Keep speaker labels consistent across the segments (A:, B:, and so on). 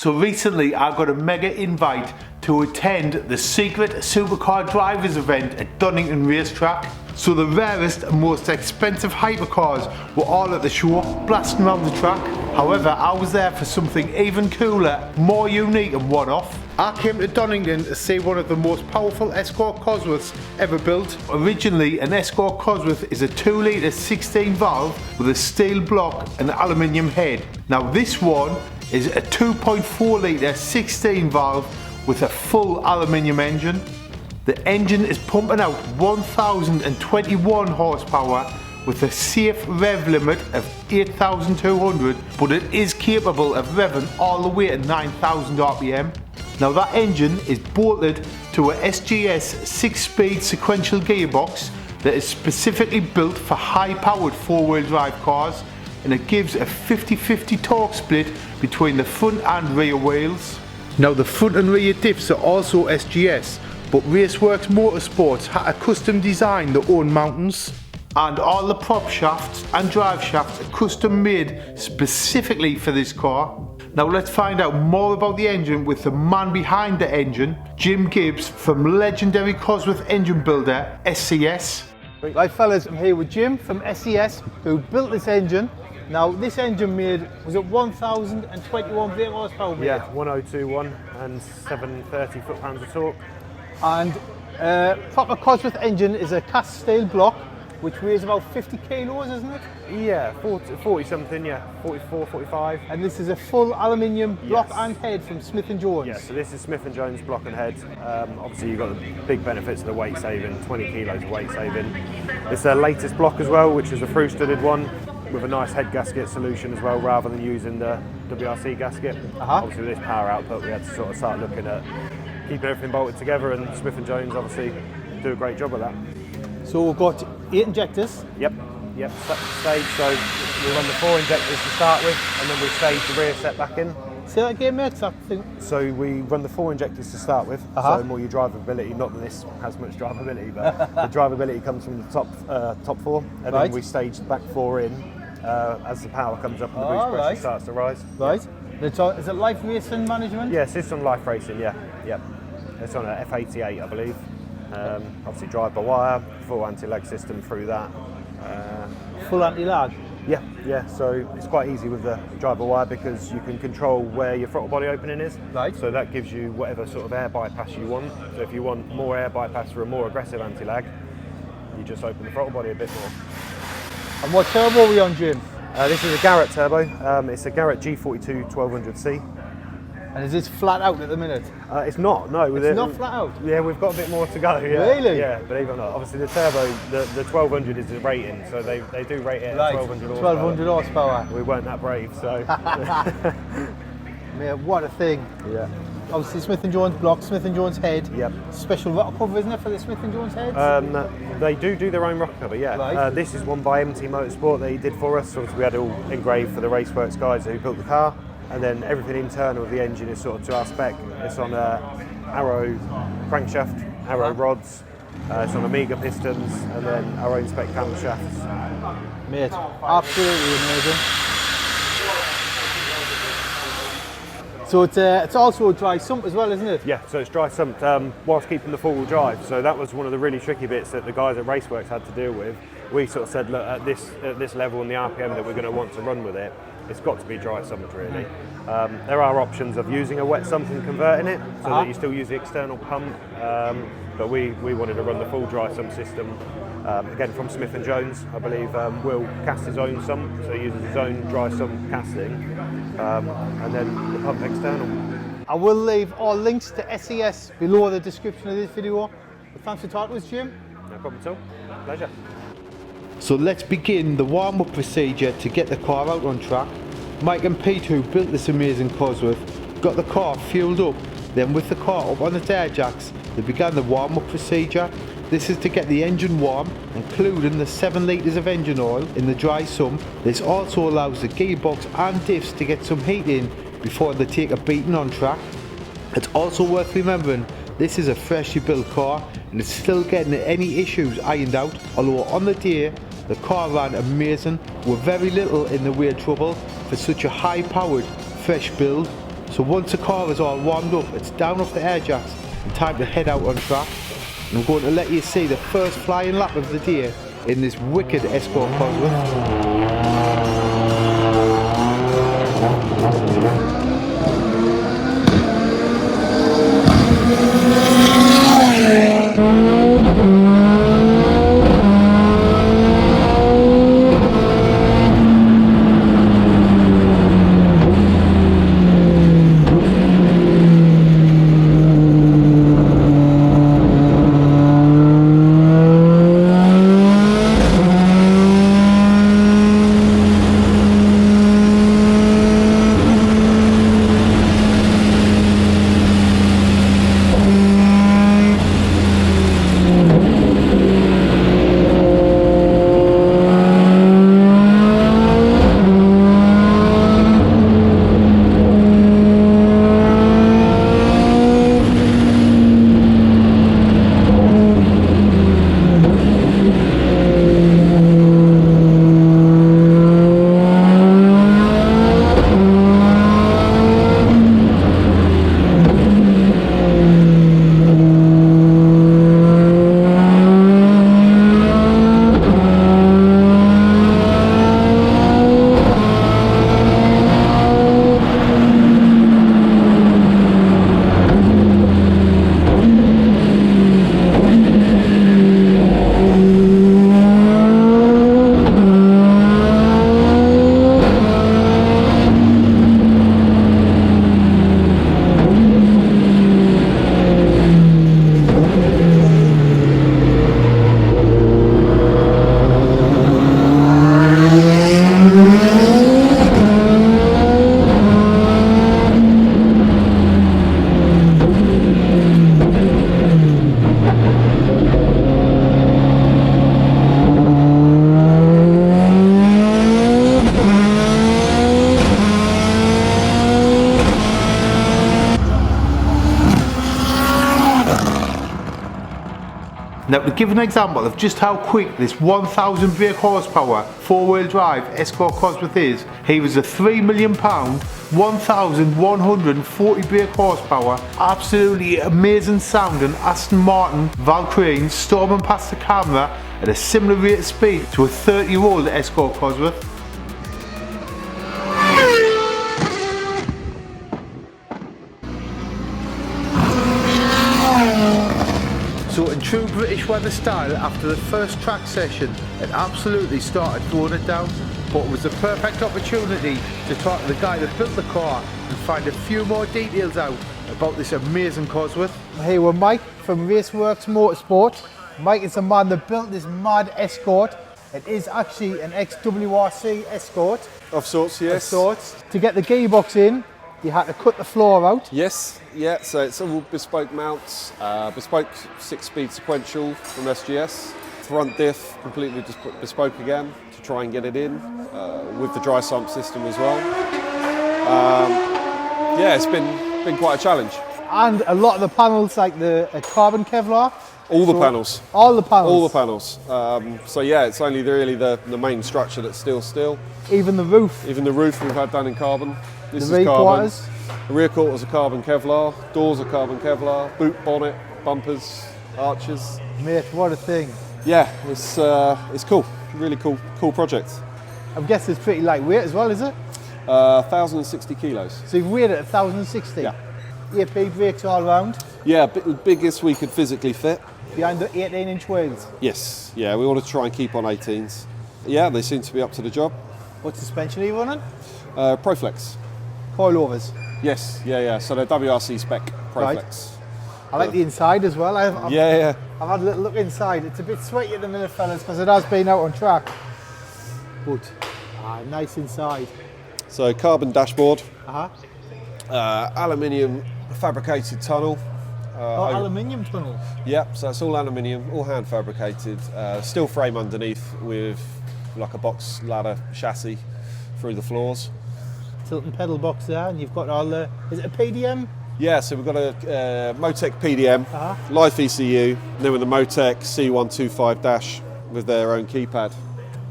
A: So recently I got a mega invite to attend the secret supercar drivers event at Donington Racetrack. So the rarest and most expensive hypercars were all at the show, blasting around the track. However, I was there for something even cooler, more unique and one-off. I came to Donington to see one of the most powerful Escort Cosworths ever built. Originally, an Escort Cosworth is a 2 litre 16 valve with a steel block and aluminium head. Now this one is a 2.4 litre 16 valve with a full aluminium engine. The engine is pumping out 1021 horsepower with a safe rev limit of 8,200, but it is capable of revving all the way to 9,000 RPM. Now that engine is bolted to a SGS 6-speed sequential gearbox that is specifically built for high-powered 4-wheel drive cars, and it gives a 50-50 torque split between the front and rear wheels. Now the front and rear diffs are also SGS, but Raceworks Motorsports had a custom design their own mountings, and all the prop shafts and drive shafts are custom made specifically for this car. Now let's find out more about the engine with the man behind the engine, Jim Gibbs from legendary Cosworth engine builder SCS.
B: Right fellas, I'm here with Jim from SCS who built this engine. Now this engine made, was it 1,021 brake horsepower?
C: Yeah, 1021 and 730 foot-pounds of torque.
B: And proper Cosworth engine is a cast steel block which weighs about 50 kilos, isn't it?
C: Yeah, 40 something, yeah, 44, 45.
B: And this is a full aluminium block
C: Yes.
B: and head from Smith & Jones.
C: Yeah, so this is Smith & Jones block and head. Obviously you've got the big benefits of the weight saving, 20 kilos of weight saving. It's their latest block as well, which is a through-studded one with a nice head gasket solution as well, rather than using the WRC gasket. Obviously with this power output we had to sort of start looking at keeping everything bolted together, and Smith & Jones obviously do a great job of that.
B: So we've got 8 injectors.
C: Yep, stage, so we run the 4 injectors to start with, and then we stage the rear set back in.
B: Say that again, mate,
C: So we run the 4 injectors to start with, so more your drivability, not that this has much drivability, but the drivability comes from the top 4, and then we stage the back 4 in as the power comes up and the boost pressure starts to rise.
B: Right. Is it life racing management?
C: Yes, it's on life racing, yeah. It's on a F88, I believe. Obviously drive by wire, full anti-lag system through that.
B: Full anti-lag?
C: Yeah, so it's quite easy with the drive by wire because you can control where your throttle body opening is.
B: Right.
C: So that gives you whatever sort of air bypass you want. So if you want more air bypass for a more aggressive anti-lag, you just open the throttle body a bit more.
B: And what turbo are we on, Jim?
C: This is a Garrett turbo. It's a Garrett G42 1200C.
B: And is this flat out at the minute?
C: It's not, no.
B: It's not flat out?
C: Yeah, we've got a bit more to go. Yeah.
B: Really?
C: Yeah, believe it or not. Obviously the turbo, the 1200 is the rating, so they do rate it at 1200 horsepower.
B: 1200 horsepower.
C: We weren't that brave, so.
B: Mate, what a thing.
C: Yeah.
B: Obviously Smith & Jones block, Smith & Jones head.
C: Yep.
B: Special rocker cover, isn't it, for the Smith & Jones heads?
C: They do their own rocker cover, yeah.
B: Right.
C: This is one by MT Motorsport they did for us. Obviously we had it all engraved for the Raceworks guys who built the car. And then everything internal of the engine is sort of to our spec. It's on Arrow crankshaft, Arrow rods, it's on Amiga pistons, and then our own spec camshafts.
B: Mate, absolutely amazing. So it's also a dry sump as well, isn't it?
C: Yeah, so it's dry sumped whilst keeping the 4-wheel drive. So that was one of the really tricky bits that the guys at Raceworks had to deal with. We sort of said, look, at this level and the RPM that we're going to want to run with it, it's got to be dry sumped really. There are options of using a wet sump and converting it so that you still use the external pump, but we wanted to run the full dry sump system. Again from Smith & Jones, I believe Will cast his own sump, so he uses his own dry sump casting, and then the pump external.
B: I will leave all links to SES below the description of this video. But thanks for talking to us, Jim.
C: No problem at all, pleasure.
A: So let's begin the warm-up procedure to get the car out on track. Mike and Pete, who built this amazing Cosworth, got the car fueled up. Then with the car up on its air jacks, they began the warm-up procedure. This is to get the engine warm, including the 7 litres of engine oil in the dry sump. This also allows the gearbox and diffs to get some heat in before they take a beating on track. It's also worth remembering this is a freshly built car and it's still getting any issues ironed out, although on the day the car ran amazing with very little in the way of trouble for such a high powered fresh build. So once the car is all warmed up, it's down off the air jacks and time to head out on track. And I'm going to let you see the first flying lap of the day in this wicked Escort Cosworth. Now, to give an example of just how quick this 1000 brake horsepower four-wheel drive Escort Cosworth is, here is a £3 million, 1140 brake horsepower, absolutely amazing sounding Aston Martin Valkyrie storming past the camera at a similar rate of speed to a 30-year-old Escort Cosworth. So in true British weather style, after the first track session, it absolutely started throwing it down, but it was the perfect opportunity to talk to the guy that built the car and find a few more details out about this amazing Cosworth.
B: Hey, we're Mike from Raceworks Motorsport. Mike is the man that built this mad Escort. It is actually an ex-WRC Escort.
D: Of sorts, yes.
B: Of sorts. To get the gearbox in, you had to cut the floor out.
D: Yes, yeah, so it's all bespoke mounts, bespoke 6-speed sequential from SGS. Front diff, completely just bespoke again to try and get it in, with the dry sump system as well. Yeah, it's been quite a challenge.
B: And a lot of the panels, like the carbon Kevlar.
D: All the panels.
B: All the panels.
D: All the panels. So yeah, it's only really the main structure that's steel.
B: Even the roof.
D: Even the roof we've had done in carbon. This
B: The
D: is
B: rear
D: carbon.
B: quarters.
D: The rear quarters are carbon Kevlar, doors are carbon Kevlar, boot bonnet, bumpers, arches.
B: Mate, what a thing.
D: Yeah, it's cool. Really cool project.
B: I'm guessing it's pretty lightweight as well, is it?
D: 1,060 kilos.
B: So you've weighed it at 1,060?
D: Yeah.
B: AP brakes all round,
D: Yeah, biggest we could physically fit.
B: behind the 18-inch wheels.
D: Yes, yeah, we want to try and keep on 18s. Yeah, they seem to be up to the job.
B: What suspension are you running?
D: Proflex.
B: Coilovers.
D: Yes, yeah. So they're WRC spec Proflex.
B: Right. I like the inside as well. I've
D: Yeah.
B: had a little look inside. It's a bit sweaty at the minute, fellas, because it has been out on track. But nice inside.
D: So carbon dashboard,
B: Uh-huh.
D: aluminium fabricated tunnel.
B: Aluminium tunnel.
D: Yep, so it's all aluminium, all hand fabricated. Steel frame underneath with like a box ladder chassis through the floors.
B: Tilt and pedal box there, and you've got all the. Is it a PDM?
D: Yeah, so we've got a Motec PDM,
B: Uh-huh.
D: Life ECU, and then with the Motec C125 dash with their own keypad.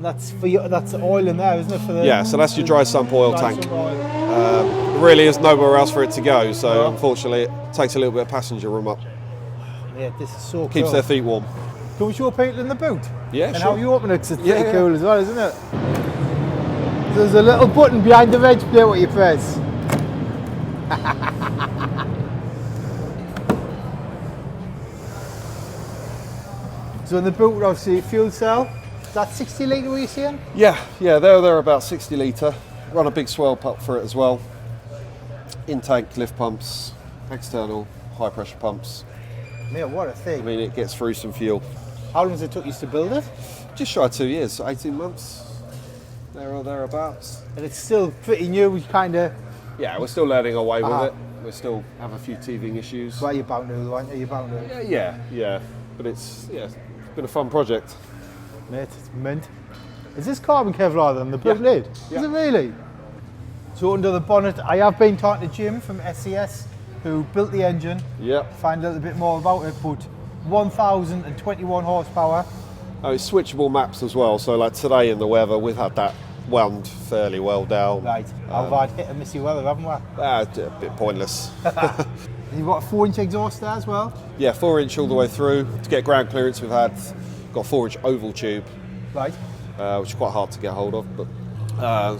B: That's for you. That's oil in there, isn't it? For the
D: Yeah, so that's your dry sump oil
B: dry
D: tank.
B: sump oil.
D: there really is nowhere else for it to go. So unfortunately, it takes a little bit of passenger room up.
B: Yeah, this is so
D: Keeps
B: cool.
D: their feet warm.
B: Can we show people in the boot?
D: Yeah,
B: and
D: sure.
B: how you open it, 'cause it's
D: Yeah,
B: pretty
D: yeah.
B: cool as well, isn't it? There's a little button behind the veg plate what you press. So in the boot, obviously, fuel cell. Is that 60 litre, were you saying?
D: Yeah, they're about 60 litre. Run a big swell pump for it as well. Intake lift pumps, external high pressure pumps.
B: Yeah, what a
D: I
B: thing.
D: mean, it gets through some fuel.
B: How long does it took you to build it?
D: Just shy of 2 years, 18 months, there or thereabouts.
B: And it's still pretty new, we kind of...
D: Yeah, we're still learning our way with
B: Ah.
D: it. We still have a few teething issues.
B: Well, you're bound to, aren't you? You're bound to.
D: Yeah. But it's been a fun project.
B: Mate, it's mint. Is this carbon Kevlar than the boot
D: Yeah.
B: lid?
D: Yeah.
B: Is it really? So under the bonnet, I have been talking to Jim from SCS, who built the engine.
D: Yeah.
B: Find a little bit more about it, but 1,021 horsepower.
D: Oh, it's switchable maps as well. So like today in the weather, we've had that wound fairly well down.
B: Right, I've had hit and missy weather, haven't we?
D: A bit pointless.
B: And you've got a 4-inch exhaust there as well.
D: Yeah, 4-inch all the way through. To get ground clearance, we've got a 4-inch oval tube,
B: Right.
D: which is quite hard to get hold of. But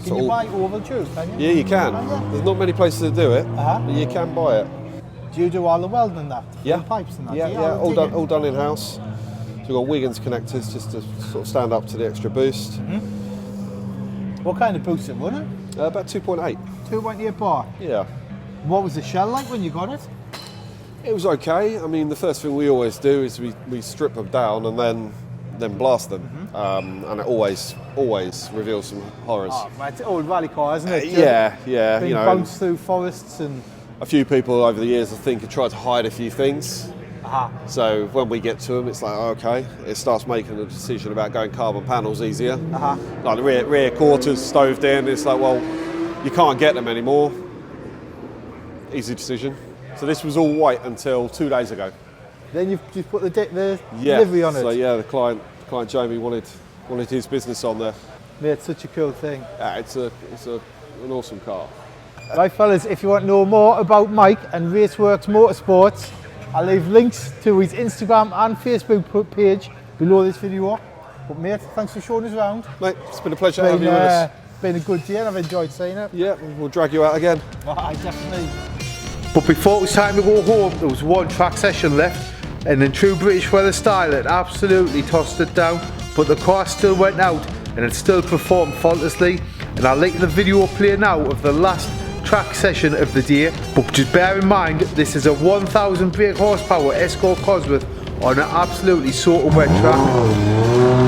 B: Can you buy oval tubes, can you?
D: Yeah, you can.
B: Oh, yeah.
D: There's not many places to do it,
B: Uh-huh.
D: but you can buy it.
B: Do you do all the welding and that?
D: Yeah,
B: The pipes and that?
D: Yeah,
B: do you?
D: yeah, all done,
B: digging?
D: all done in house. So we've got Wiggins connectors just to sort of stand up to the extra boost.
B: What kind of boost it running?
D: About 2.8.
B: 2.8 bar.
D: Yeah,
B: What was the shell like when you got it?
D: it was okay. I mean, the first thing we always do is we strip them down and then blast them, and it always reveals some horrors.
B: Oh, man, it's an old rally car, isn't it?
D: Yeah,
B: Been
D: you know,
B: bounced through forests and...
D: a few people over the years I think have tried to hide a few things.
B: Aha.
D: So when we get to them, it's like, okay, it starts making a decision about going carbon panels easier.
B: Uh-huh.
D: Like the rear quarters stoved in, it's like, well, you can't get them anymore. Easy decision. So this was all white until 2 days ago.
B: Then you've just put the delivery on it.
D: So yeah, the client Jamie wanted his business on there.
B: Mate, it's such a cool thing.
D: Yeah, it's an awesome car.
B: Right, fellas, if you want to know more about Mike and Raceworks Motorsports, I'll leave links to his Instagram and Facebook page below this video. But mate, thanks for showing us around.
D: Mate, it's been a pleasure having you with us.
B: Been a good day and I've enjoyed seeing it.
D: Yeah, we'll drag you out again.
B: I definitely.
A: But before it was time to go home, there was one track session left, and in true British weather style, it absolutely tossed it down, but the car still went out and it still performed faultlessly. And I'll link the video play now of the last track session of the day, but just bear in mind this is a 1,000 brake horsepower Escort Cosworth on an absolutely soaking wet track.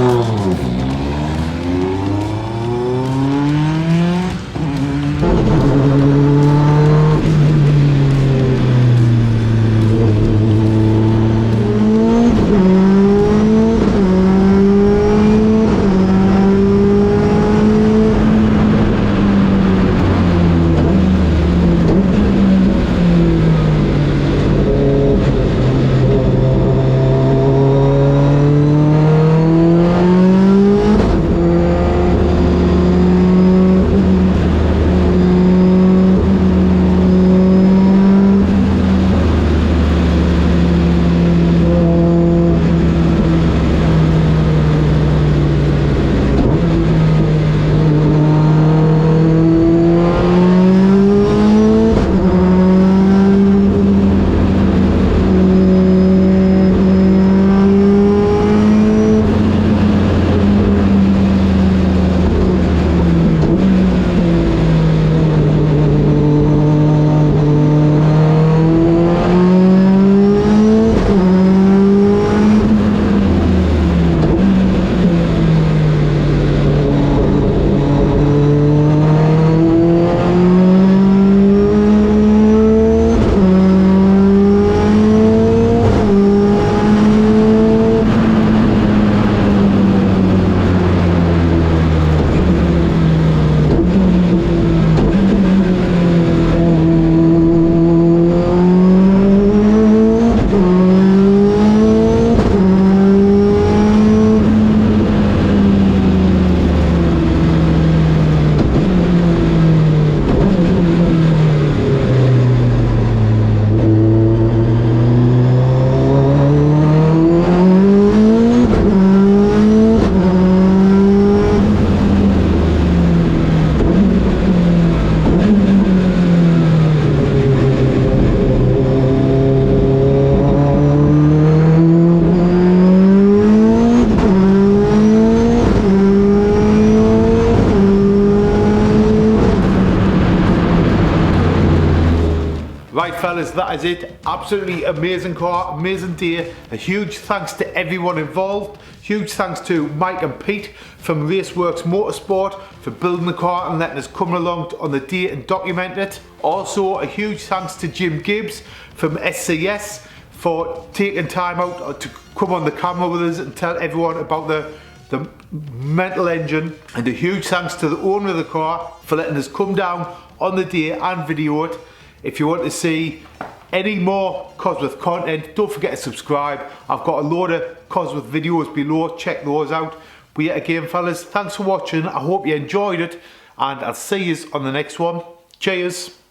A: Right fellas, that is it. Absolutely amazing car, amazing day. A huge thanks to everyone involved. Huge thanks to Mike and Pete from Raceworks Motorsport for building the car and letting us come along on the day and document it. Also a huge thanks to Jim Gibbs from SCS for taking time out to come on the camera with us and tell everyone about the mental engine. And a huge thanks to the owner of the car for letting us come down on the day and video it. If you want to see any more Cosworth content, don't forget to subscribe. I've got a load of Cosworth videos below, check those out. But yet again fellas, thanks for watching. I hope you enjoyed it and I'll see you on the next one. Cheers.